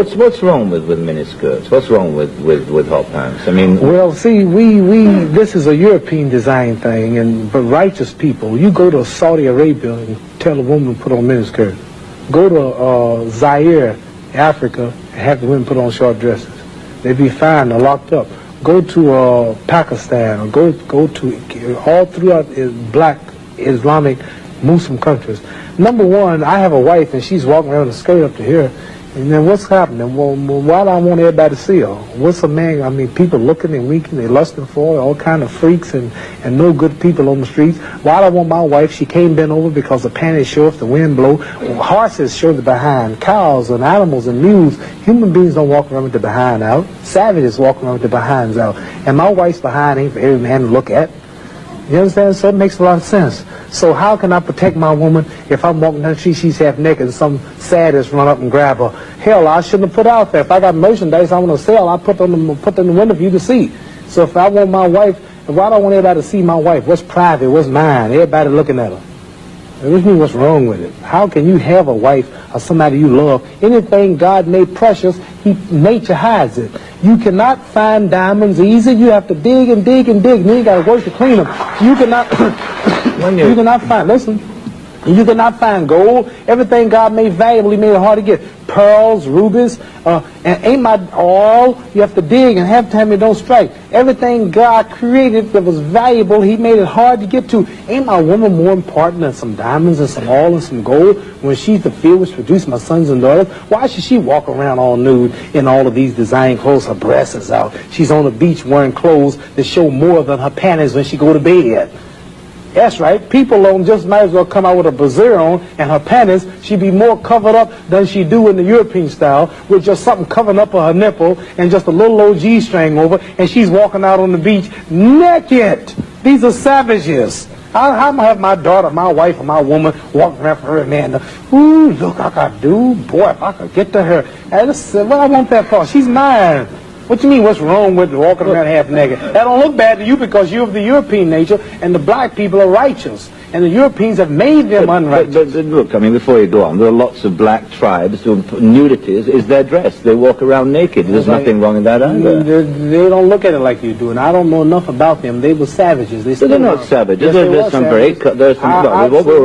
What's wrong with miniskirts? What's wrong with hot pants? I mean, well, see, this is a European design thing, but righteous people, you go to Saudi Arabia and tell a woman to put on miniskirt. Go to Zaire, Africa, and have the women put on short dresses. They'd be fined or locked up. Go to Pakistan, or go to all throughout black Islamic Muslim countries. Number one, I have a wife and she's walking around with a skirt up to here. And then what's happening? Well, why do I want everybody to see her? What's a man? I mean, people looking and winking, they lusting for her, all kind of freaks and no good people on the streets. Why do I want my wife? She can't bend over because the panties show if the wind blow. Horses show the behind. Cows and animals and mules. Human beings don't walk around with the behind out. Savages walk around with the behinds out. And my wife's behind ain't for every man to look at. You understand? So it makes a lot of sense. So how can I protect my woman if I'm walking down the street, she's half naked, and some sadist run up and grab her? Hell, I shouldn't have put out there. If I got merchandise I want to sell, I put them in the window for you to see. So if I want my wife, why do I want everybody to see my wife? What's private? What's mine? Everybody looking at her. What mean, what's wrong with it? How can you have a wife or somebody you love? Anything God made precious, nature hides it. You cannot find diamonds easy. You have to dig and dig and dig. And then you got to work to clean them. You cannot. You cannot find. Listen. You cannot find gold. Everything God made valuable, He made it hard to get. Pearls, rubies, and ain't my all. You have to dig, and half the time it don't strike. Everything God created that was valuable, He made it hard to get to. Ain't my woman more important than some diamonds and some oil and some gold? When she's the field which produced my sons and daughters, why should she walk around all nude in all of these design clothes? Her breasts is out. She's on the beach wearing clothes that show more than her panties when she go to bed. That's right. People just might as well come out with a brassiere on and her panties. She'd be more covered up than she do in the European style, with just something covering up her nipple and just a little old G-string over, and she's walking out on the beach naked. These are savages. I'm gonna have my daughter, my wife, or my woman walking around for her man. Ooh, look, I could do. Boy, if I could get to her. Hey, what I want that for? She's mine. What you mean, what's wrong with walking around half naked? That don't look bad to you because you're of the European nature, and the black people are righteous. And the Europeans have made them unrighteous. But look, I mean, before you go on, there are lots of black tribes who nudity is their dress. They walk around naked. There's nothing wrong in that either. They don't look at it like you do, and I don't know enough about them. They were savages. They're not savages. Yes, we were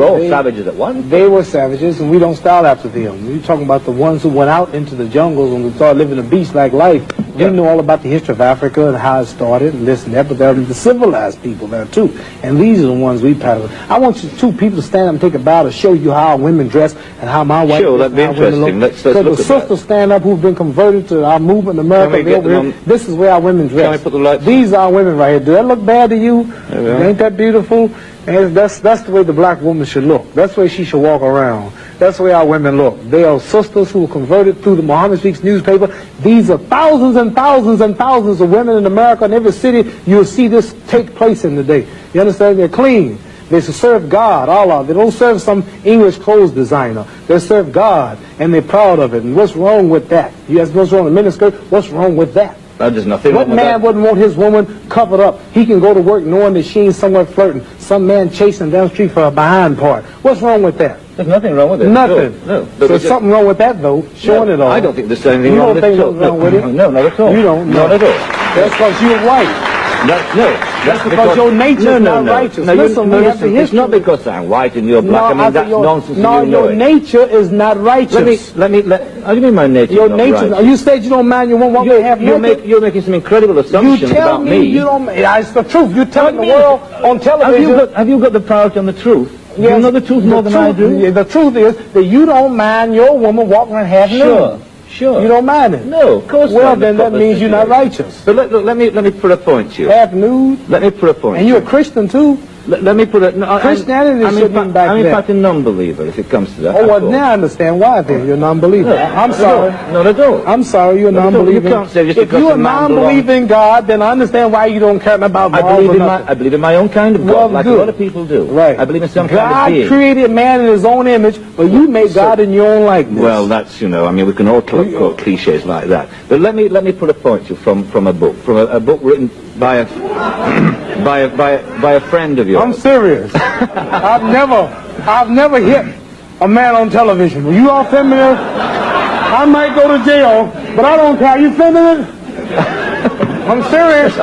all savages at once. They were savages, and we don't style after them. We're talking about the ones who went out into the jungles and we started living a beach-like life. We know all about the history of Africa and how it started and this and that, but there are the civilized people there too. And these are the ones we pattern. I want you two people to stand up and take a bow to show you how women dress and how my wife Sure, that'd be interesting. Let's look at that. So the sisters stand up who've been converted to our movement in America. This is where our women dress. Can I put the lights These are our women right here. Do that look bad to you? Ain't that beautiful? And that's the way the black woman should look. That's the way she should walk around. That's the way our women look. They are sisters who were converted through the Muhammad Speaks newspaper. These are thousands and thousands and thousands of women in America. In every city, you'll see this take place in the day. You understand? They're clean. They serve God, Allah. They don't serve some English clothes designer. They serve God, and they're proud of it. And what's wrong with that? You ask what's wrong with miniskirt? What's wrong with that? There's nothing wrong with that. What man wouldn't want his woman covered up? He can go to work knowing that she ain't somewhere flirting. Some man chasing down the street for a behind part. What's wrong with that? There's nothing wrong with it. Nothing. No. So there's something wrong with that, though, showing it all. I don't think there's anything wrong with it. You don't think there's wrong with it? No, not at all. You don't? Not at all. That's because you're white. That's because your nature is not righteous. Listen, it's not because I'm white and you're black. I mean, that's nonsense. No, your nature is not righteous. How do you mean my nature is not righteous? You said you don't mind your woman You're making some incredible assumptions about me. You don't. It's the truth. You're telling the world on television. Have you got the power on the truth? Yes, you know the truth more than I do. The truth is that you don't mind your woman walking around half nude. Sure. You don't mind it? No, of course not. Well, then that means you're not righteous. But let me put a point to you. Half nude? Let me put a point. And you're a Christian too? Let me put it. No, Christianity shouldn't be back there. I'm in fact a non-believer if it comes to that. Oh, well, now I understand why then. You're a non-believer. No, I'm sorry. Not at all. I'm sorry, you're a non-believer. You can't say just if you're a non-believer in God, then I understand why you don't care about God. I believe in my own kind of God, like a lot of people do. Right. I believe in some kind of being. God created man in his own image, but you made God in your own likeness. Well, that's, I mean, we can all quote cliches like that. But let me put a point to you from a book, a book written by a friend of yours. I'm serious. I've never hit a man on television. Were you all familiar? I might go to jail, but I don't care. You filming it? I'm serious.